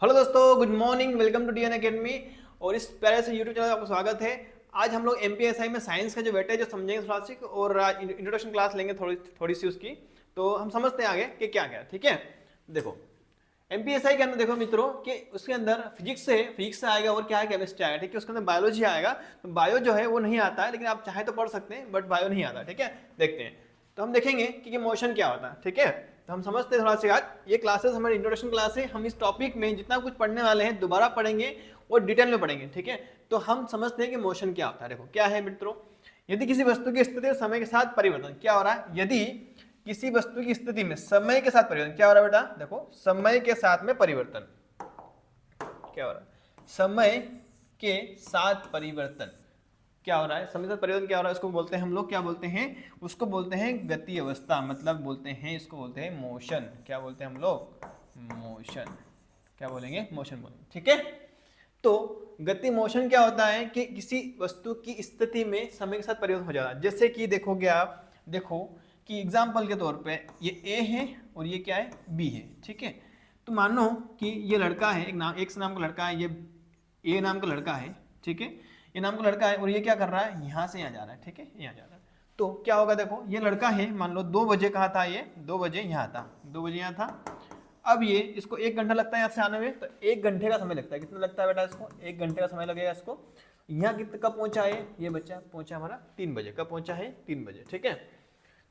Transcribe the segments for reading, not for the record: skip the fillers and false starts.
Hello दोस्तों, good morning, welcome to DN academy. और इस प्यारे से यूट्यूब चैनल आपका स्वागत है। आज हम लोग एमपीएसआई में साइंस का जो वेटेज है जो समझेंगे थोड़ा सी, और इंट्रोडक्शन क्लास लेंगे थोड़ी सी उसकी। तो हम समझते हैं आगे कि क्या क्या, ठीक है। देखो एमपीएसआई के अंदर देखो मित्रों कि उसके अंदर फिजिक्स से आएगा, और क्या है, केमिस्ट्री आएगा, ठीक है। उसके अंदर बायोलॉजी आएगा। तो बायो जो है वो नहीं आता है, लेकिन आप चाहे तो पढ़ सकते हैं, बट बायो नहीं आता, ठीक है। देखते हैं। तो हम देखेंगे कि मोशन क्या होता है, ठीक है। तो हम समझते हैं थोड़ा सा। आज ये क्लासेस हमारी इंट्रोडक्शन क्लास है। हम इस टॉपिक में जितना कुछ पढ़ने वाले हैं दोबारा पढ़ेंगे और डिटेल में पढ़ेंगे, ठीक है। तो हम समझते हैं कि मोशन क्या होता है। देखो क्या है मित्रों, यदि किसी वस्तु की स्थिति और समय के साथ परिवर्तन क्या हो रहा है, यदि किसी वस्तु की स्थिति में समय के साथ परिवर्तन क्या हो रहा है बेटा, देखो समय के साथ में परिवर्तन क्या हो रहा है, समय के साथ परिवर्तन क्या हो रहा है, समय के साथ परिवर्तन क्या हो रहा है, उसको बोलते हैं हम लोग, क्या बोलते हैं, उसको बोलते हैं गति अवस्था, मतलब बोलते हैं, इसको बोलते हैं मोशन। क्या बोलते हैं हम लोग, मोशन। क्या बोलेंगे, मोशन बोलेंगे, ठीक है। तो गति मोशन क्या होता है कि किसी वस्तु की स्थिति में समय के साथ परिवर्तन हो जाता है। जैसे कि देखोगे आप, देखो कि एग्जाम्पल के तौर पे ये ए है और ये क्या है, बी है, ठीक है। तो मानो कि ये लड़का है, एक नाम का लड़का है, ये ए नाम का लड़का है, ठीक है। ये नाम का लड़का है और ये क्या कर रहा है, यहाँ से यहाँ जा रहा है, ठीक है, यहाँ जा रहा है। तो क्या होगा, देखो ये लड़का है, मान लो 2 बजे कहाँ था, ये 2 बजे यहाँ था, 2 बजे यहाँ था। अब ये इसको 1 घंटा लगता है यहाँ से आने में, तो 1 घंटे का समय लगता है। कितना लगता है बेटा इसको, 1 घंटे का समय लगेगा इसको। यहाँ कितने कब पहुंचा है, ये बच्चा पहुंचा हमारा 3 बजे। कब पहुंचा है, 3 बजे, ठीक है।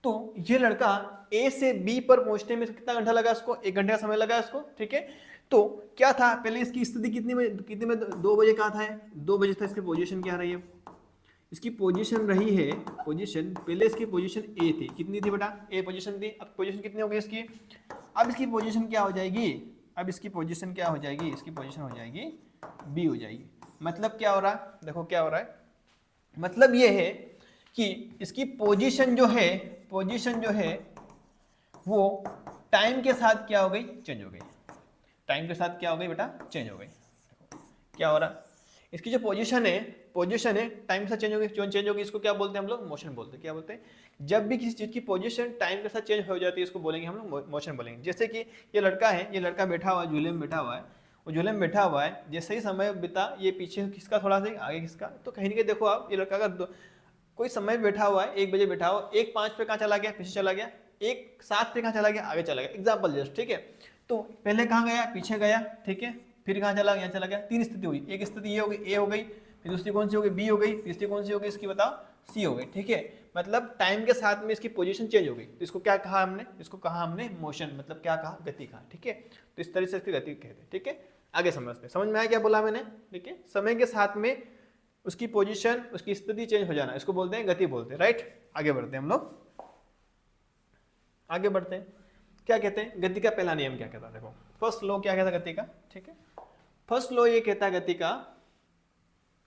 तो ये लड़का ए से बी पर पहुंचने में कितना घंटा लगा इसको, 1 घंटे का समय लगा इसको, ठीक है। तो क्या था पहले, इसकी स्थिति कितनी में 2 बजे कहा था, 2 बजे था। इसकी पोजीशन क्या रही है, इसकी पोजीशन रही है, पोजीशन पहले इसकी पोजीशन ए थी, कितनी थी बेटा, ए पोजीशन थी। अब पोजीशन कितनी हो गई इसकी, अब इसकी पोजीशन क्या हो जाएगी, अब इसकी पोजीशन क्या हो जाएगी, इसकी पोजीशन हो जाएगी बी हो जाएगी। मतलब क्या हो रहा है, देखो क्या हो रहा है, मतलब ये है कि इसकी पोजीशन जो है वो टाइम के साथ क्या हो गई, चेंज हो गई। टाइम के साथ क्या हो गई बेटा, चेंज हो गई। क्या हो रहा है, इसकी जो पोजीशन है टाइम के साथ चेंज होगी, चेंज होगी, इसको क्या बोलते हैं हम लोग, मोशन बोलते हैं। क्या बोलते हैं, जब भी किसी चीज की पोजीशन टाइम के साथ चेंज हो जाती है इसको बोलेंगे हम लोग मोशन बोलेंगे। जैसे कि ये लड़का है, ये लड़का बैठा हुआ है, झूले में बैठा हुआ है, वो झूले में बैठा हुआ है, जैसे ही समय बिता, ये पीछे खिसका थोड़ा सा, आगे खिसका, तो कहीं ना कहीं देखो आप, ये लड़का अगर कोई समय बैठा हुआ है, 1 बजे बैठा हुआ, 1:05 पे कहाँ चला गया, पीछे चला गया, 1:07 पे कहाँ चला गया, आगे चला गया, एग्जाम्पल जस्ट, ठीक है। तो पहले कहाँ गया, पीछे गया, ठीक है, फिर कहाँ चला गया, यहाँ चला गया। 3 स्थिति हुई, एक स्थिति ये हो गई, ए हो गई, फिर दूसरी कौन सी हो गई, बी हो गई, तीसरी कौन सी हो गई इसकी बताओ, सी हो गई, ठीक है। मतलब टाइम के साथ में इसकी पोजीशन चेंज हो गई, तो इसको क्या कहा हमने, इसको कहा हमने मोशन, मतलब क्या कहा, गति कहा, ठीक है। तो इस तरह से इसकी गति कहते हैं, ठीक है। आगे समझते, समझ में आया क्या बोला मैंने, ठीक है। समय के साथ में उसकी पोजीशन, उसकी स्थिति चेंज हो जाना, इसको बोलते हैं गति बोलते हैं, राइट। आगे बढ़ते हैं हम लोग, आगे बढ़ते हैं। क्या कहते हैं, गति का पहला नियम क्या कहता है, देखो फर्स्ट लॉ क्या कहता है गति का, ठीक है। फर्स्ट लॉ ये कहता है गति का,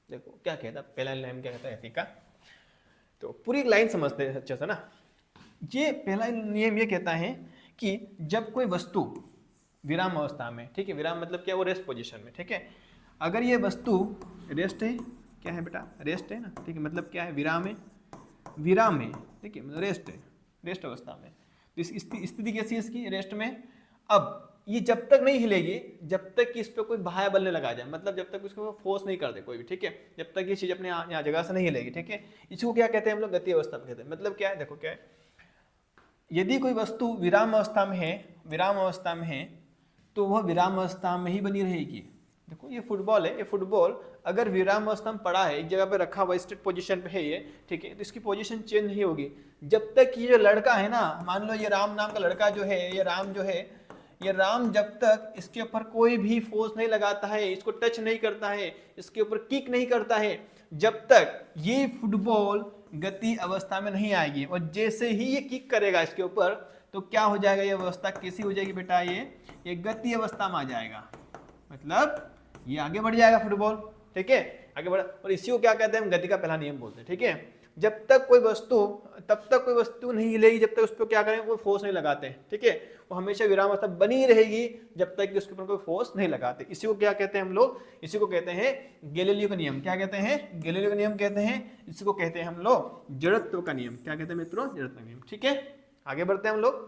देखो क्या कहता है, पहला नियम क्या कहता है गति का, तो पूरी लाइन समझते हैं अच्छे से ना। ये पहला नियम ये कहता है कि जब कोई वस्तु विराम अवस्था में, ठीक है, विराम मतलब क्या, वो रेस्ट पोजीशन में, ठीक है। अगर ये वस्तु रेस्ट है, क्या है बेटा, रेस्ट है ना, ठीक है, मतलब क्या है, विराम है, विराम है, ठीक है, मतलब रेस्ट है, रेस्ट अवस्था में। तो इस स्थिति कैसी है इसकी, रेस्ट में। अब ये जब तक नहीं हिलेगी, जब तक कि इस पर कोई बाह्य बल नहीं लगा जाए, मतलब जब तक उसको फोर्स नहीं कर दे कोई भी, ठीक है, जब तक ये चीज अपने यहाँ जगह से नहीं हिलेगी, ठीक है। इसको क्या कहते हैं हम लोग, गति अवस्था कहते हैं। मतलब क्या है, देखो क्या है, यदि कोई वस्तु विराम अवस्था में है, विराम अवस्था में है, तो वह विराम अवस्था में ही बनी रहेगी। देखो ये फुटबॉल है, ये फुटबॉल अगर विराम अवस्था में पड़ा है, एक जगह पे रखा हुआ, स्टेट पोजीशन पे है ये, ठीक है, तो इसकी पोजीशन चेंज नहीं होगी जब तक ये जो लड़का है ना, मान लो ये राम नाम का लड़का जो है, ये राम जो है, ये राम जब तक इसके ऊपर कोई भी फोर्स नहीं लगाता है, इसको टच नहीं करता है, इसके ऊपर किक नहीं करता है, जब तक ये फुटबॉल गति अवस्था में नहीं आएगी। और जैसे ही ये किक करेगा इसके ऊपर, तो क्या हो जाएगा, ये अवस्था कैसी हो जाएगी बेटा, ये गति अवस्था में आ जाएगा, मतलब ये आगे बढ़ जाएगा फुटबॉल, ठीक है, आगे बढ़। और इसी को क्या कहते हैं हम, गति का पहला नियम बोलते हैं, ठीक है। जब तक कोई वस्तु, तब तक कोई वस्तु नहीं हिलेगी जब तक उस पर क्या करें, कोई फोर्स नहीं लगाते हैं, ठीक है। वो हमेशा विराम अवस्था बनी रहेगी जब तक कि उसके ऊपर कोई फोर्स नहीं लगाते। इसी को क्या कहते हैं हम लोग, इसी को कहते हैं गैलीलियो का नियम। क्या कहते हैं, गैलीलियो का नियम कहते हैं। इसी को कहते हैं हम लोग जड़त्व का नियम। क्या कहते हैं मित्रों, जड़त्व का नियम, ठीक है। आगे बढ़ते हैं हम लोग,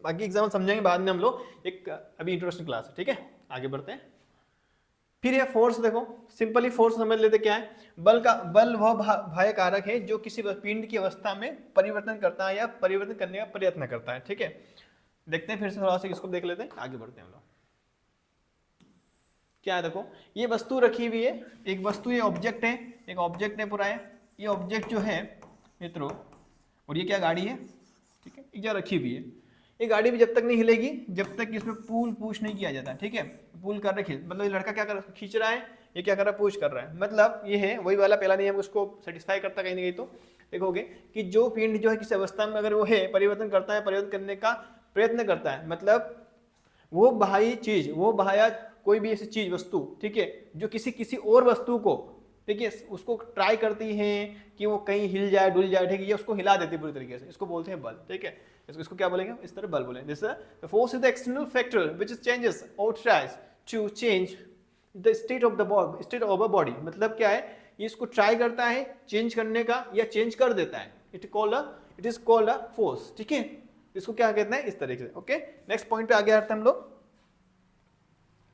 बाकी एग्जाम समझेंगे बाद में हम लोग, एक अभी इंट्रोडक्शन क्लास है, ठीक है। आगे बढ़ते हैं। फिर ये फोर्स देखो, सिंपली फोर्स समझ लेते क्या है। बल वह बाह्य कारक है जो किसी पिंड की अवस्था में परिवर्तन करता है या परिवर्तन करने का प्रयत्न करता है। ठीक है, देखते हैं फिर से थोड़ा सा इसको देख लेते हैं, आगे बढ़ते हैं हम लोग। क्या है देखो, ये वस्तु रखी हुई है, एक वस्तु, ये ऑब्जेक्ट है, एक ऑब्जेक्ट है पूरा है, ये ऑब्जेक्ट जो है मित्रों, और ये क्या गाड़ी है, ठीक है, ये रखी हुई है। ये गाड़ी भी जब तक नहीं हिलेगी जब तक इसमें पुल पुश नहीं किया जाता। ठीक है, पुल कर रहे, मतलब ये लड़का क्या कर रहा है, खींच रहा है, ये क्या कर रहा है, पुश कर रहा है। मतलब ये है वही वाला पहला नियम, उसको सेटिस्फाई करता कहीं ना कहीं। तो देखोगे कि जो पिंड जो है किसी अवस्था में अगर वो है परिवर्तन करता है, परिवर्तन करने का प्रयत्न करता है, मतलब वो बाह्य चीज, वो बाह्य कोई भी ऐसी चीज वस्तु, ठीक है, जो किसी और वस्तु को, ठीक है, उसको ट्राई करती है कि वो कहीं हिल जाए, डुल जाए, ठीक है, ये उसको हिला देती है पूरी तरीके से, इसको बोलते हैं बल। ठीक है, इसको क्या बोलेंगे, इस तरह बल बोलेंगे। This the force is the external factor which changes और tries to change the state of a body. मतलब क्या है, ये इसको ट्राई करता है चेंज करने का या चेंज कर देता है। It is called a force. ठीक है, इसको क्या कहते हैं, इस तरीके से। ओके, नेक्स्ट पॉइंट पे आगे आते हैं हम लोग।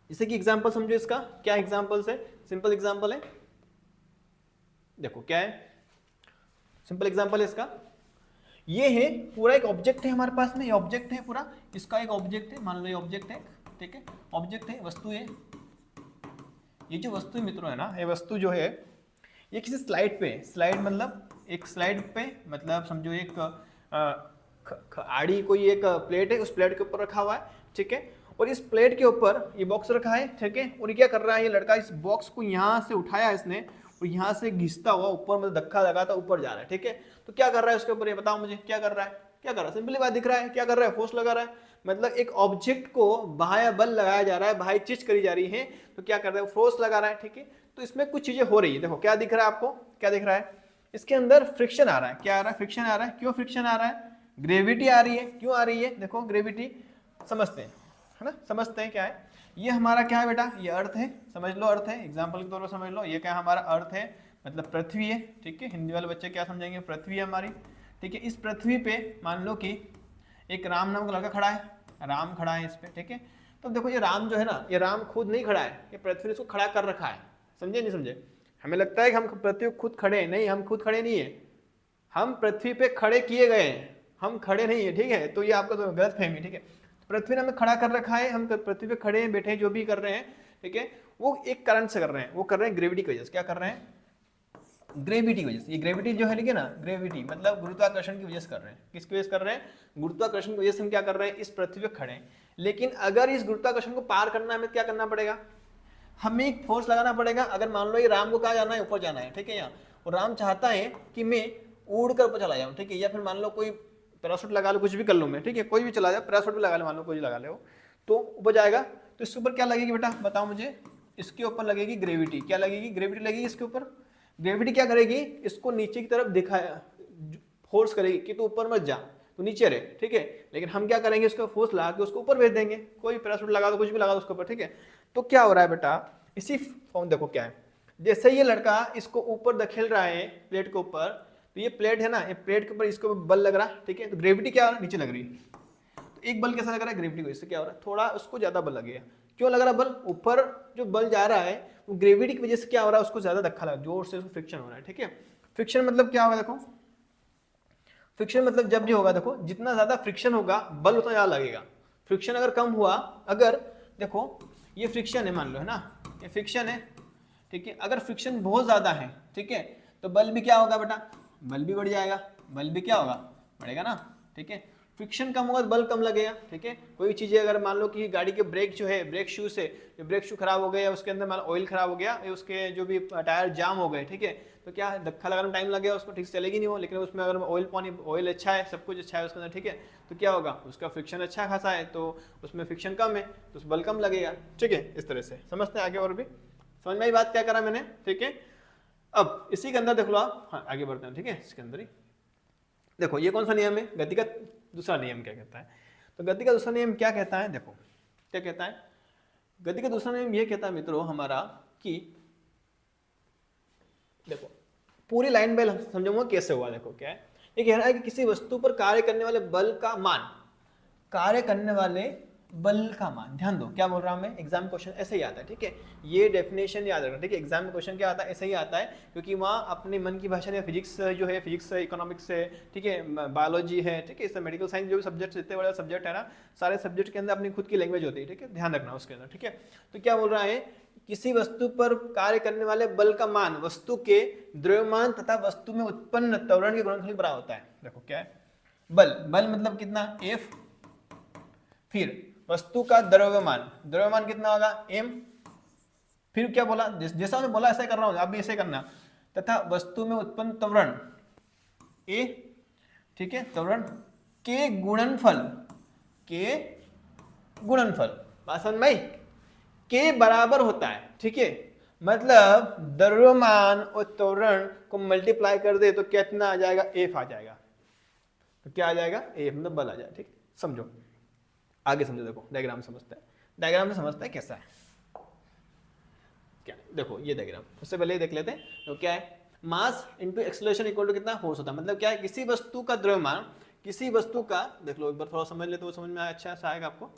जैसे कि एग्जांपल समझो इसका, क्या एग्जांपल्स है, सिंपल एग्जांपल है, देखो क्या है, सिंपल एग्जांपल है इसका। ये है पूरा एक ऑब्जेक्ट है हमारे पास में, ये ऑब्जेक्ट है पूरा, इसका एक ऑब्जेक्ट है, मान लो ये ऑब्जेक्ट है, ठीक है, ऑब्जेक्ट है, वस्तु है। ये जो वस्तु मित्रों है ना, ये वस्तु जो है ये किसी स्लाइड पे, स्लाइड मतलब एक स्लाइड पे, मतलब समझो एक आड़ी कोई एक प्लेट है, उस प्लेट के ऊपर रखा हुआ है। ठीक है, और इस प्लेट के ऊपर ये बॉक्स रखा है। ठीक है, और ये क्या कर रहा है, ये लड़का इस बॉक्स को यहाँ से उठाया इसने, और यहाँ से घिसता हुआ ऊपर, मतलब धक्का लगाता ऊपर जा रहा है। ठीक है, तो क्या कर रहा है उसके ऊपर, ये बताओ मुझे, क्या कर रहा है, क्या कर रहा है, सिंपली बात दिख रहा है, क्या कर रहा है, फोर्स लगा रहा है। मतलब एक ऑब्जेक्ट को बाह्य बल लगाया जा रहा है, बाह्य चीज करी जा रही है, तो क्या कर रहा है, फोर्स लगा रहा है। ठीक है, तो इसमें कुछ चीजें हो रही है, देखो क्या दिख रहा है आपको, क्या दिख रहा है, इसके अंदर फ्रिक्शन आ रहा है। क्या आ रहा है, फ्रिक्शन आ रहा है। क्यों फ्रिक्शन आ रहा है, ग्रेविटी आ रही है। क्यों आ रही है, देखो ग्रेविटी समझते हैं, है ना, समझते हैं क्या है। ये हमारा क्या है बेटा, ये अर्थ है, समझ लो अर्थ है, एग्जाम्पल के तौर पर समझ लो, ये क्या हमारा अर्थ है, मतलब पृथ्वी है। ठीक है, हिंदी वाले बच्चे क्या समझेंगे, पृथ्वी है हमारी। ठीक है, इस पृथ्वी पे मान लो कि एक राम नाम का लड़का खड़ा है, राम खड़ा है इस पे। ठीक है, तो देखो ये राम जो है ना, ये राम खुद नहीं खड़ा है, ये पृथ्वी ने इसको खड़ा कर रखा है। समझे नहीं समझे, हमें लगता है कि हम पृथ्वी खुद खड़े हैं, नहीं, हम खुद खड़े नहीं है, हम पृथ्वी पे खड़े किए गए हैं, हम खड़े नहीं है। ठीक है, तो ये आपका तो गलत फहमी। ठीक है, पृथ्वी ने हमें खड़ा कर रखा है, हम पृथ्वी पे खड़े हैं, बैठे हैं, जो भी कर रहे हैं, ठीक है, वो एक कारण से कर रहे हैं, वो कर रहे हैं ग्रेविटी की वजह से। क्या कर रहे हैं, ग्रेविटी की वजह से। ये ग्रेविटी जो है लेकिन ना, ग्रेविटी मतलब गुरुत्वाकर्षण की वजह से कर रहे हैं। किसकी वजह से कर रहे हैं, गुरुत्वाकर्षण की वजह से हम क्या कर रहे हैं, इस पृथ्वी पे खड़े हैं। लेकिन अगर इस गुरुत्वाकर्षण को पार करना है, हमें क्या करना पड़ेगा, हमें एक फोर्स लगाना पड़ेगा। अगर मान लो ये राम को कहाँ जाना है, ऊपर जाना है। ठीक है, यहाँ और राम चाहता है कि मैं उड़ कर ऊपर चला जाऊँ। ठीक है, या फिर मान लो कोई पैराशूट लगा लो, कुछ भी कर लूँ मैं। ठीक है, कोई भी चला जाए, पैराशूट भी लगा ले, मान लो कोई लगा ले, तो ऊपर जाएगा। तो इसके ऊपर क्या लगेगी बेटा, बताओ मुझे, इसके ऊपर लगेगी ग्रेविटी। क्या लगेगी, ग्रेविटी लगेगी इसके ऊपर। ग्रेविटी क्या करेगी, इसको नीचे की तरफ दिखाया, फोर्स करेगी कि तू ऊपर मत जा, तो नीचे रहे। ठीक है, लेकिन हम क्या करेंगे, उसका फोर्स लगा के उसको ऊपर भेज देंगे। कोई पैराशूट लगा दो, कुछ भी लगा दो उसके ऊपर। ठीक है, तो क्या हो रहा है बेटा, इसी फॉर्म देखो क्या है, जैसे ये लड़का इसको ऊपर धकेल रहा है प्लेट के ऊपर, तो ये प्लेट है ना, ये प्लेट के ऊपर इसको बल लग रहा है। ठीक है, तो ग्रेविटी क्या हो रहा है, नीचे लग रही है। तो एक बल कैसा लग रहा है, ग्रेविटी को, इससे क्या हो रहा है, थोड़ा उसको ज्यादा बल लगेगा। क्यों लग रहा है बल, ऊपर जो बल जा रहा है वो ग्रेविटी की वजह से क्या हो रहा है, उसको ज्यादा धक्का लगा, जोर से उसको फ्रिक्शन हो रहा है। ठीक है, फ्रिक्शन मतलब क्या होगा, देखो फ्रिक्शन मतलब जब भी होगा, देखो जितना ज्यादा फ्रिक्शन होगा बल उतना ज्यादा लगेगा। फ्रिक्शन अगर कम हुआ, अगर देखो ये फ्रिक्शन है मान लो, है ना, ये फ्रिक्शन है। ठीक है, अगर फ्रिक्शन बहुत ज्यादा है, ठीक है, तो बल भी क्या होगा बेटा, बल भी बढ़ जाएगा, बल भी क्या होगा, बढ़ेगा ना। ठीक है, फ्रिक्शन कम होगा तो बल कम लगेगा। ठीक है, कोई चीज़ें अगर मान लो कि गाड़ी के ब्रेक जो है, ब्रेक शू से ब्रेक शू खराब हो गया, उसके अंदर मान लो ऑयल खराब हो गया, उसके जो भी टायर जाम हो गए, ठीक है, तो क्या धक्का लगाने में टाइम लगेगा, उसको ठीक से चलेगी नहीं वो। लेकिन उसमें अगर ऑयल पानी, ऑयल अच्छा है, सब कुछ अच्छा है उसके अंदर, ठीक है, तो क्या होगा, उसका फ्रिक्शन अच्छा खासा है, तो उसमें फ्रिक्शन कम है, तो उस बल कम लगेगा। ठीक है, इस तरह से समझते हैं आगे, और भी समझ में आई बात क्या करा मैंने। ठीक है, अब इसी के अंदर देख लो आप, हाँ आगे बढ़ते हैं। ठीक है, इसके अंदर ही देखो ये कौन सा नियम है, गति का दूसरा नियम क्या कहता है। तो गति का दूसरा नियम क्या कहता है, देखो क्या कहता है, गति का दूसरा नियम ये कहता है मित्रों हमारा कि देखो पूरी लाइन बाय समझाऊंगा कैसे हुआ। देखो क्या है, ये कह रहा है कि किसी वस्तु पर कार्य करने वाले बल का मान, कार्य करने वाले बल का मान। ध्यान दो क्या बोल रहा हूं मैं, एग्जाम क्वेश्चन ऐसे ही आता है, ठीक है। ये डेफिनेशन याद रखना, ठीक है। एग्जाम में क्वेश्चन क्या आता है, ऐसे ही आता है, क्योंकि वहाँ अपने मन की भाषा में फिजिक्स जो है, फिजिक्स है, इकोनॉमिक्स है, ठीक है, बायोलॉजी है, ठीक है, इससे मेडिकल साइंस जो भी सब्जेक्ट, जितने बड़े सब्जेक्ट है ना, सारे सब्जेक्ट के अंदर अपनी खुद की लैंग्वेज होती है, ठीक है, ध्यान रखना उसके अंदर, ठीक है। तो क्या बोल रहा है, किसी वस्तु पर कार्य करने वाले बल का मान वस्तु के द्रव्यमान तथा वस्तु में उत्पन्न त्वरण के गुणनफल के बराबर होता है। देखो क्या है, बल, बल मतलब कितना, F, फिर वस्तु का द्रव्यमान, द्रव्यमान कितना होगा, m, फिर क्या बोला, जैसा मैंने बोला ऐसा कर रहा हूं, आप भी ऐसे करना, तथा वस्तु में उत्पन्न त्वरण a, ठीक है, त्वरण के गुणनफल, के गुणनफल, बात समझ में आई, के बराबर होता है, ठीक है। मतलब द्रव्यमान और त्वरण को मल्टीप्लाई कर दे तो कितना आ जाएगा, F आ जाएगा। तो क्या आ जाएगा, F मतलब बल आ जाएगा, ठीक, समझो आगे समझो। देखो डायग्राम समझते हैं, डायग्राम में समझते हैं कैसा है, क्या देखो ये डायग्राम, उससे पहले देख लेते हैं। तो क्या है, mass into acceleration equal to कितना, फोर्स होता है। मतलब क्या है, किसी वस्तु का द्रव्यमान, किसी वस्तु का, देख लो एक बार थोड़ा समझ ले तो समझ में अच्छा सा आएगा आपको।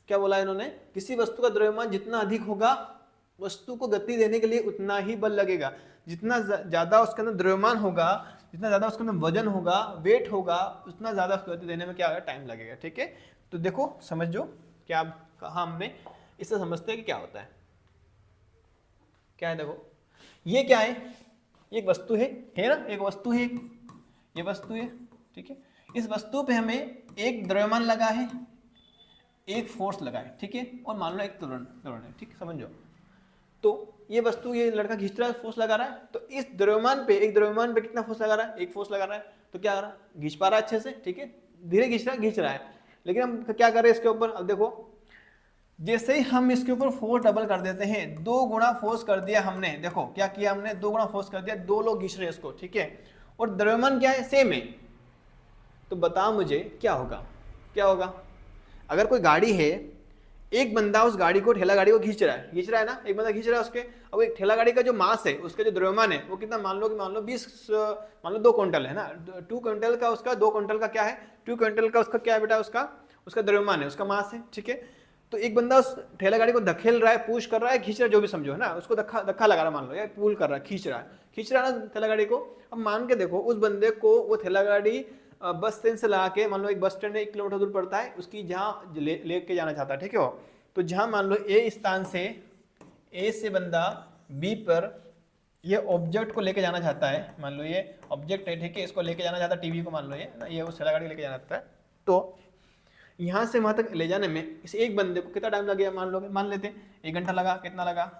क्या बोला इन्होंने, किसी वस्तु का द्रव्यमान जितना अधिक होगा, वस्तु को गति देने के लिए उतना ही बल लगेगा। जितना ज्यादा उसके अंदर द्रव्यमान होगा, जितना ज्यादा उसके अंदर वजन होगा, वेट होगा, उतना ज्यादा उसको गति देने में क्या होगा, टाइम लगेगा, ठीक है। तो देखो समझो क्या कहा हमने, इससे समझते हैं कि क्या होता है, क्या है। देखो ये क्या है, ये एक वस्तु है ना, एक वस्तु है, ये वस्तु है, ठीक है। इस वस्तु पे हमें एक द्रव्यमान लगा है, एक फोर्स लगा है, ठीक है, और मान लो एक त्वरण है, ठीक, समझो। तो ये वस्तु, ये लड़का खींच रहा है, फोर्स लगा रहा है, तो इस द्रव्यमान पे, एक द्रव्यमान पे कितना फोर्स लगा रहा है, एक फोर्स लगा रहा है, तो क्या कर रहा है, खींच पा रहा है अच्छे से, ठीक है, धीरे खींच रहा है। लेकिन हम क्या कर रहे हैं इसके ऊपर, अब देखो जैसे ही हम इसके ऊपर फोर्स डबल कर देते हैं, 2 गुना फोर्स कर दिया हमने, देखो क्या किया हमने, 2 गुना फोर्स कर दिया, 2 लोग खींच रहे हैं इसको, ठीक है, और द्रव्यमान क्या है, सेम है। तो बताओ मुझे क्या होगा, क्या होगा, अगर कोई गाड़ी है, एक बंदा उस गाड़ी को, ठेला गाड़ी को खींच रहा है ना, एक बंदा खींच रहा है उसके, अब एक ठेला गाड़ी का जो मास है, उसका जो द्रव्यमान है वो कितना, मान लो 2 क्विंटल है ना, 2 क्विंटल का उसका, 2 क्विंटल का क्या है, 2 क्विंटल का उसका क्या है बेटा, उसका द्रव्यमान है, उसका मास है, ठीक है। तो एक बंदा उस ठेला गाड़ी को धकेल रहा है, पुश कर रहा है, खींच रहा है, जो भी समझो है ना, उसको धक्का लगा रहा है, मान लो, या पुल कर रहा है, खींच रहा है ना ठेला गाड़ी को। अब मान के देखो, उस बंदे को वो ठेला गाड़ी बस स्टैंड से ला के, मान लो एक बस स्टैंड 1 किलोमीटर दूर पड़ता है, उसकी जहाँ लेके जाना चाहता है, ठीक है, तो जहाँ मान लो ए स्थान से, ए से बंदा बी पर ये ऑब्जेक्ट को लेके जाना चाहता है, मान लो ये ऑब्जेक्ट है, ठीक है, इसको लेके जाना चाहता है, टीवी को, मान लो ये उस ठेला गाड़ी लेके जाना चाहता है, तो यहाँ से वहाँ तक ले जाने में इस एक बंदे को कितना टाइम लगेगा, मान लेते हैं 1 घंटा लगा, कितना लगा,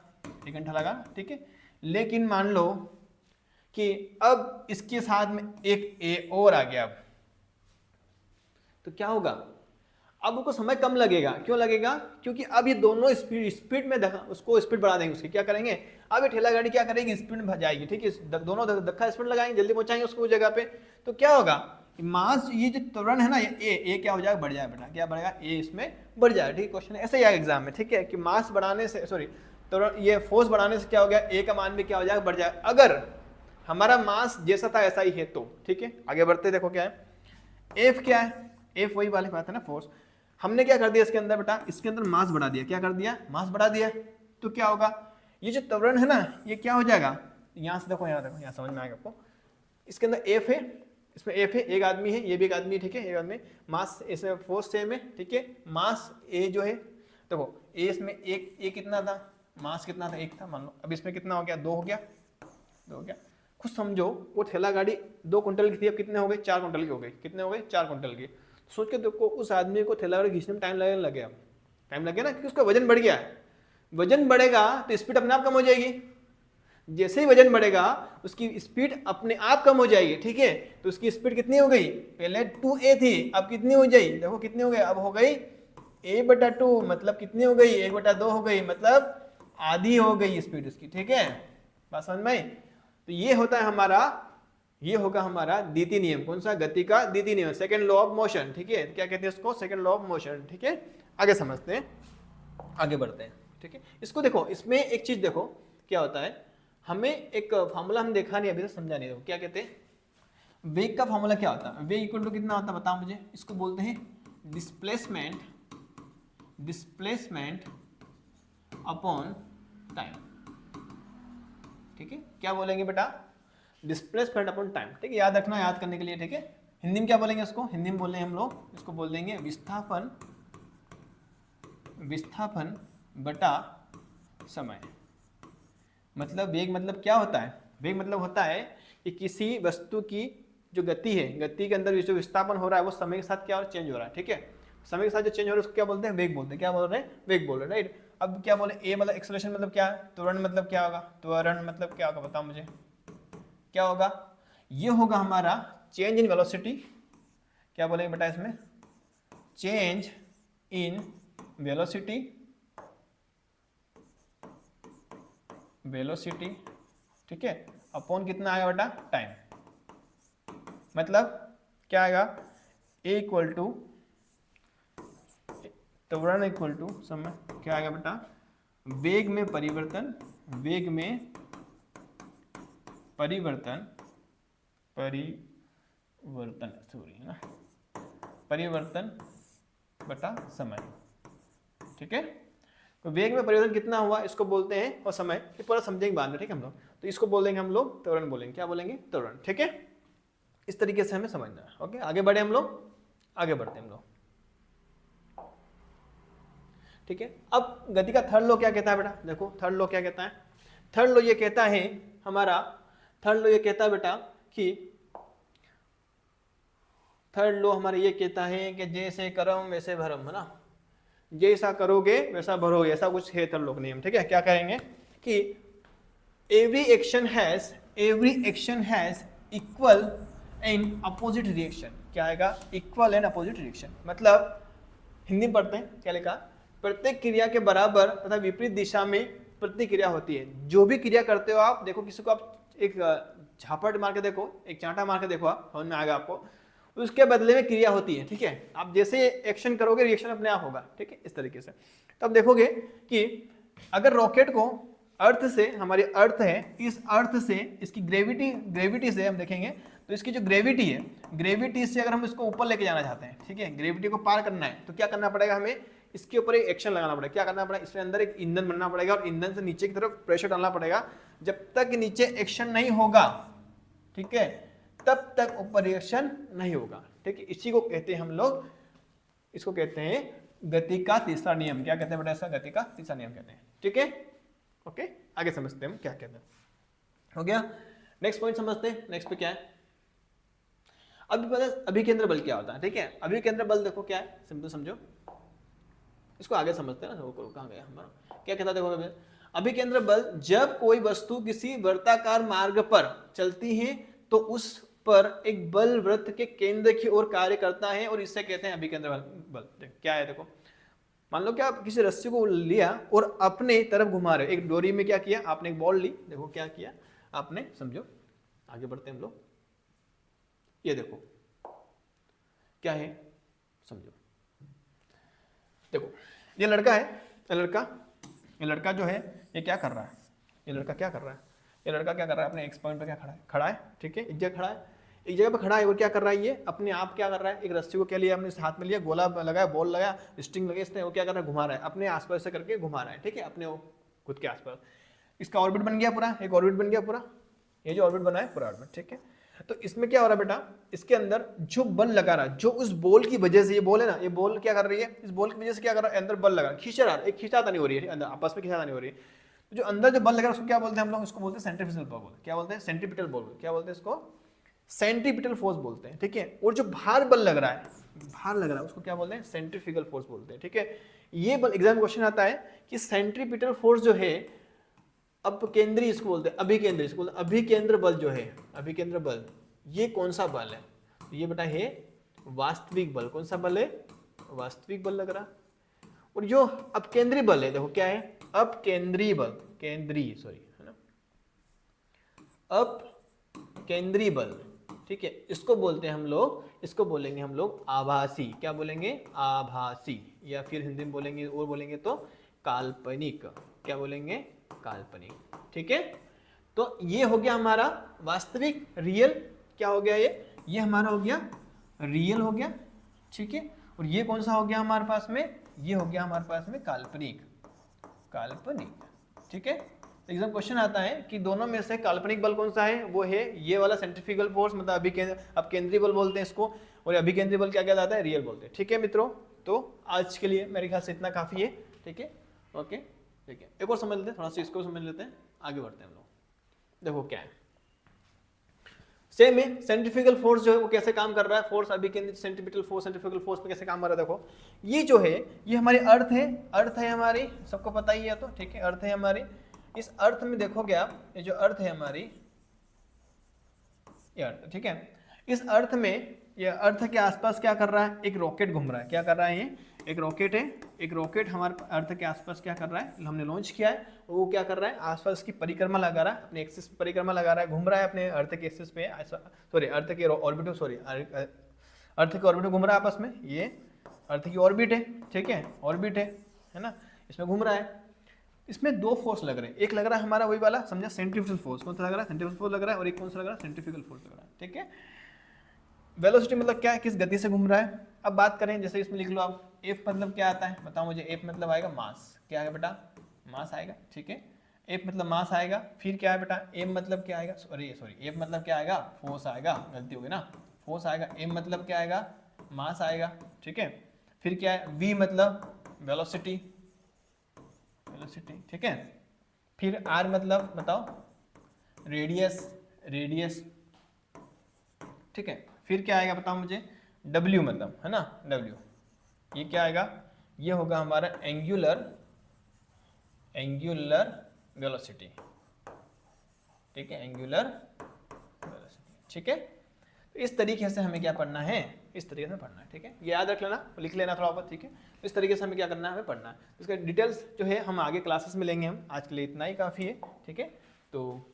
1 घंटा लगा, ठीक है। लेकिन मान लो कि अब इसके साथ में एक ए और आ गया, अब तो क्या होगा, अब उसको समय कम लगेगा, क्यों लगेगा, क्योंकि अब ये दोनों स्पीड में उसको स्पीड बढ़ा देंगे, उसकी क्या करेंगे, अब ये ठेला गाड़ी क्या करेगी, स्पीड में जाएगी, ठीक है, दोनों धक्का स्पीड लगाएंगे, जल्दी पहुंचाएंगे उसको उस जगह पे। तो क्या होगा, मास, ये जो त्वरण है ना, ये ए क्या हो जाएगा, बढ़ जाएगा बेटा, क्या बढ़ेगा, ए इसमें बढ़ जाएगा, ठीक है। क्वेश्चन ऐसे ही आएगा एग्जाम में, ठीक है, कि मास बढ़ाने से, सॉरी, त्वरण, ये फोर्स बढ़ाने से क्या हो गया, ए का मान भी क्या हो जाएगा, बढ़ जाएगा, अगर हमारा मास जैसा था ऐसा ही है तो, ठीक है। आगे बढ़ते देखो क्या है, एफ क्या है, एफ वही वाली बात है ना, फोर्स। हमने क्या कर दिया इसके अंदर बेटा, इसके अंदर मास बढ़ा दिया, क्या कर दिया, मास बढ़ा दिया, तो क्या होगा, ये जो त्वरण है ना, ये क्या हो जाएगा, यहाँ से देखो, यहाँ समझ में आएगा आपको, इसके अंदर एफ है, इसमें एफ है, एक आदमी है, ये भी एक आदमी है, ठीक है, एक आदमी, मास, इसमें फोर्स सेम है, ठीक है, मास ए जो है, देखो ए इसमें एक कितना था, मास कितना था, 1 था, मान लो, अब इसमें कितना हो गया, 2 हो गया, 2 हो गया। खुद समझो, वो ठेला गाड़ी 2 क्विंटल की थी, अब कितने हो गए, 4 क्विंटल की हो गई, कितने हो गए, 4 क्विंटल की। सोच के देखो, उस आदमी को ठेला गाड़ी खींचने में टाइम लगने लग गया, टाइम लग गया ना, क्योंकि उसका वजन बढ़ गया है, वजन बढ़ेगा तो स्पीड अपने आप कम हो जाएगी, जैसे ही वजन बढ़ेगा उसकी स्पीड अपने आप कम हो जाएगी, ठीक है। तो उसकी स्पीड कितनी हो गई, पहले 2a थी, अब कितनी हो जाए, देखो कितनी हो गई, अब हो गई a/2, मतलब कितनी हो गई, 1/2 हो गई, मतलब आधी हो गई स्पीड उसकी, ठीक है, बात समझ में आई। तो ये होता है हमारा, ये होगा हमारा द्वितीय नियम, कौन सा, गति का द्वितीय नियम, सेकंड लॉ ऑफ मोशन, ठीक है, क्या कहते हैं इसको, सेकंड लॉ ऑफ मोशन, ठीक है। आगे समझते हैं, आगे बढ़ते हैं, ठीक है। इसको देखो, इसमें एक चीज देखो क्या होता है, हमें एक फॉर्मूला हम देखा नहीं अभी तक, समझा नहीं, क्या कहते हैं, वेग का फॉर्मूला क्या होता है, वेग इक्वल टू कितना होता है बताओ मुझे, इसको बोलते हैं डिस्प्लेसमेंट डिस्प्लेसमेंट अपॉन टाइम। ठीक है, क्या बोलेंगे बेटा? Displacement upon time. ठीक है, याद रखना, याद करने के लिए। ठीक है, हिंदी में क्या बोलेंगे इसको? हिंदी में बोल रहे हैं हम लोग, इसको बोल देंगे विस्थापन, विस्थापन बटा समय। मतलब वेग मतलब क्या होता है? वेग मतलब होता है कि किसी वस्तु की जो गति है, गति के अंदर जो विस्थापन हो रहा है वो समय के साथ क्या हो रहा है? चेंज हो रहा है। ठीक है, समय के साथ जो चेंज हो रहा है उसको क्या बोलते हैं? वेग बोलते हैं। क्या बोल रहे हैं? वेग बोल रहे हैं, राइट। अब क्या बोले? ए मतलब एक्सेलरेशन मतलब क्या है? त्वरण मतलब क्या होगा? त्वरण मतलब क्या होगा? बताओ मुझे, क्या होगा? ये होगा हमारा चेंज इन वेलोसिटी। क्या बोलेंगे बेटा इसमें? Change in velocity, velocity. ठीक है, अपॉन कितना आएगा बेटा? टाइम। मतलब क्या आएगा? ए इक्वल टू त्वरण इक्वल टू समय। क्या आएगा बेटा? वेग में परिवर्तन, वेग में परिवर्तन, परिवर्तन सॉरी है ना, परिवर्तन बटा समय। ठीक है, तो वेग में परिवर्तन कितना हुआ इसको बोलते हैं, और समय ये पूरा समझेंगे बाद में। ठीक है, हम लोग तो इसको बोलेंगे हम लोग त्वरण बोलेंगे। क्या बोलेंगे? त्वरण। ठीक है, इस तरीके से हमें समझना है। ओके, आगे बढ़े हम लोग, आगे बढ़ते हैं हम लोग। ठीक है, अब गति का थर्ड लॉ क्या कहता है बेटा? देखो थर्ड लॉ क्या कहता है। थर्ड लॉ ये कहता है हमारा, थर्ड लॉ ये कहता है बेटा कि थर्ड लॉ हमारा ये कहता है कि जैसे करम वैसे भरम, है ना, जैसा करोगे वैसा भरोगे, ऐसा कुछ है थर्ड लॉ का नियम। ठीक है, क्या कहेंगे कि every action has equal and opposite reaction. क्या आएगा? Equal and opposite reaction. मतलब हिंदी में पढ़ते हैं, क्या लिखा? प्रत्येक क्रिया के बराबर तथा विपरीत दिशा में प्रतिक्रिया होती है। जो भी क्रिया करते हो आप, देखो किसी को आप एक झापट मार के देखो, एक चांटा मार के देखो, आप समझ में आएगा आपको, उसके बदले में क्रिया होती है। ठीक है, आप जैसे एक्शन करोगे रिएक्शन अपने आप होगा। ठीक है, इस तरीके से। तब देखोगे कि अगर रॉकेट को अर्थ से, हमारी अर्थ है, इस अर्थ से इसकी ग्रेविटी से हम देखेंगे तो इसकी जो ग्रेविटी है, ग्रेविटी से अगर हम इसको ऊपर लेके जाना चाहते हैं, ठीक है, ग्रेविटी को पार करना है, तो क्या करना पड़ेगा? हमें इसके ऊपर एक एक्शन लगाना पड़ेगा। क्या करना पड़ेगा? इसके अंदर एक ईंधन बनना पड़ेगा और ईंधन से नीचे की तरफ प्रेशर डालना पड़ेगा। जब तक नीचे एक्शन नहीं होगा, ठीक है, तब तक ऊपर रिएक्शन नहीं होगा। ठीक है, इसी को कहते हैं हम लोग, इसको कहते हैं गति का तीसरा नियम। क्या कहते हैं बेटा? ऐसा गति का तीसरा नियम कहते हैं। ठीक है, ओके, आगे समझते हैं हम क्या कहते हैं। हो गया, नेक्स्ट पॉइंट समझते हैं। नेक्स्ट पे क्या है? अभिकेंद्र बल क्या होता है? ठीक है, अभिकेंद्र बल देखो क्या है, सिंपल समझो, इसको आगे समझते हैं ना। कहाँ गया हमारा? क्या कहता है? देखो अभिकेंद्र बल, जब कोई वस्तु किसी वर्ताकार मार्ग पर चलती है तो उस पर एक बल वृत्त के केंद्र की ओर कार्य करता है और इससे कहते हैं अभिकेंद्र बल। क्या है? देखो मान लो कि आप किसी रस्सी को लिया और अपने तरफ घुमा रहे, एक डोरी में क्या किया आपने? एक बॉल ली। देखो क्या किया आपने, समझो, आगे बढ़ते हैं हम लोग। ये देखो क्या है, समझो। देखो ये लड़का है, ये लड़का जो है ये क्या कर रहा है? ये लड़का क्या कर रहा है? ये लड़का क्या कर रहा है? अपने एक्स पॉइंट पे क्या खड़ा है, ठीक है, एक जगह खड़ा है, एक जगह पे खड़ा है। और क्या कर रहा है? ये अपने आप क्या कर रहा है? एक रस्सी को क्या लिया अपने हाथ में लिया, गोला लगाया, बॉल लगाया, स्ट्रिंग लगे, इसने वो क्या कर रहा है? घुमा रहा है, अपने आसपास से करके घुमा रहा है। ठीक है, अपने वो खुद के आसपास। इसका ऑर्बिट बन गया पूरा, एक ऑर्बिट बन गया पूरा, ये जो ऑर्बिट बना है पूरा ऑर्बिट। ठीक है, तो इसमें क्या हो रहा है बेटा? इसके अंदर जो बल लगा रहा है, जो उस बॉल की वजह से, ये बॉल है ना, ये बॉल क्या कर रही है? इस बॉल की वजह से क्या कर रहा है? अंदर बल लगा, खींच रहा है, एक खींचाता नहीं हो रही है, अंदर आपस में खींचाता नहीं हो रही है। तो जो अंदर जो बल लगा उसको क्या बोलते हैं हम लोग? इसको बोलते हैं सेंट्रीफ्यूगल बल। क्या बोलते हैं? सेंट्रीपिटल बल। क्या बोलते हैं इसको? सेंट्रीपिटल फोर्स बोलते हैं। ठीक है, और जो भार बल लग रहा है, भार लग रहा है, उसको क्या बोलते हैं? सेंट्रीफ्यूगल फोर्स बोलते हैं। ठीक है, ये बल एग्जाम क्वेश्चन आता है कि सेंट्रीपिटल फोर्स जो है, अब केंद्रीय इसको बोलते हैं, अभिकेंद्र इसको बोलते हैं। अभिकेंद्र बल जो है, अभिकेंद्र बल, ये कौन सा बल है? ये बेटा है वास्तविक बल। कौन सा बल है? वास्तविक बल लग रहा। और जो अपकेंद्री बल है, देखो क्या है? अपकेंद्री बल, केंद्रीय सॉरी है ना, अपकेंद्री बल। ठीक है, इसको बोलते हैं हम लोग, इसको बोलेंगे हम लोग आभासी। क्या बोलेंगे? आभासी, या फिर हिंदी में बोलेंगे और बोलेंगे तो काल्पनिक। क्या बोलेंगे? काल्पनिक। ठीक है, तो ये हो गया हमारा वास्तविक, रियल। क्या हो गया? ये हमारा हो गया रियल हो गया। ठीक है, और ये कौन सा हो गया हमारे पास में? ये हो गया हमारे पास में काल्पनिक, काल्पनिक, ठीक है। एग्जाम क्वेश्चन आता है कि दोनों में से काल्पनिक बल कौन सा है, वो है ये वाला सेंट्रीफ्यूगल फोर्स, मतलब अब केंद्रीय बल बोलते हैं इसको, और अभिकेंद्रीय बल क्या कहलाता है, रियल बोलते हैं, ठीक है मित्रों। तो आज के लिए मेरे ख्याल से इतना काफी है, ठीक है, ओके, ठीक है। एक और समझ लेते हैं, थोड़ा सा इसको समझ लेते हैं, आगे बढ़ते हैं हम लोग। देखो क्या है, सेम है, सेंट्रीफ्यूगल फोर्स जो है वो कैसे काम कर रहा है, फोर्स अभिकेंद्रित सेंट्रीपिटल फोर्स सेंट्रीफ्यूगल फोर्स पे कैसे काम कर रहा है। देखो ये जो है ये हमारी अर्थ है, अर्थ है हमारी, सबको पता ही है तो, ठीक है, अर्थ है हमारी। इस अर्थ में देखोगे आप, ये जो अर्थ है हमारी, ये अर्थ, ठीक है, इस अर्थ में, ये अर्थ के आसपास क्या कर रहा है, एक रॉकेट घूम रहा है, क्या कर रहा है, ये एक रॉकेट है, एक रॉकेट हमारे अर्थ के आसपास क्या कर रहा है, हमने लॉन्च किया है, वो क्या कर रहा है, आसपास की परिक्रमा लगा रहा है, अपने एक्सिस पे परिक्रमा लगा रहा है, घूम रहा है अपने अर्थ के एक्सिस पे, सॉरी अर्थ के ऑर्बिट, सॉरी अर्थ के ऑर्बिट घूम रहा है आपस में, ये अर्थ की ऑर्बिट है, ठीक है, ऑर्बिट है ना, इसमें घूम रहा है। इसमें दो फोर्स लग रहे हैं, एक लग रहा है हमारा वही वाला, समझा, सेंट्रीफ्यूगल फोर्स, कौन सा लग रहा है, सेंट्रीफ्यूगल फोर्स लग रहा है, और एक कौन सा लग रहा है, सेंट्रीफ्यूगल फोर्स लग रहा है, ठीक है। वेलोसिटी मतलब क्या है, किस गति से घूम रहा है। अब बात करें, जैसे इसमें लिख लो आप, एफ मतलब क्या आता है, बताओ मुझे, एफ मतलब आएगा मास, क्या है बेटा, मास आएगा, ठीक है, एफ मतलब मास आएगा। फिर क्या है बेटा, एम मतलब क्या आएगा, सॉरी एफ मतलब क्या आएगा, फोर्स आएगा, गलती हो गई ना, फोर्स आएगा। एम मतलब क्या आएगा, मास आएगा, ठीक है। फिर क्या है, वी मतलब वेलोसिटी, वेलोसिटी, ठीक है। फिर आर मतलब बताओ, रेडियस, रेडियस, ठीक है। फिर क्या आएगा बताओ मुझे, W मतलब, है ना, W, ये क्या आएगा, ये होगा हमारा एंगुलर, एंगुलर वेलोसिटी, ठीक है, एंगुलर वेलोसिटी, ठीक है। तो इस तरीके से हमें क्या पढ़ना है, इस तरीके से पढ़ना है, ठीक है, ये याद रख लेना, लिख लेना थोड़ा बहुत, ठीक है। इस तरीके से हमें क्या करना है, हमें पढ़ना है। इसका डिटेल्स जो है हम आगे क्लासेस में लेंगे, हम आज के लिए इतना ही काफ़ी है, ठीक है। तो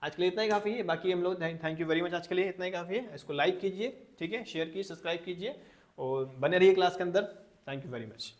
आज के लिए इतना ही काफ़ी है, बाकी हम लोग थैंक यू वेरी मच, आज के लिए इतना ही काफ़ी है। इसको लाइक कीजिए, ठीक है, शेयर कीजिए, सब्सक्राइब कीजिए और बने रहिए क्लास के अंदर। Thank you very much.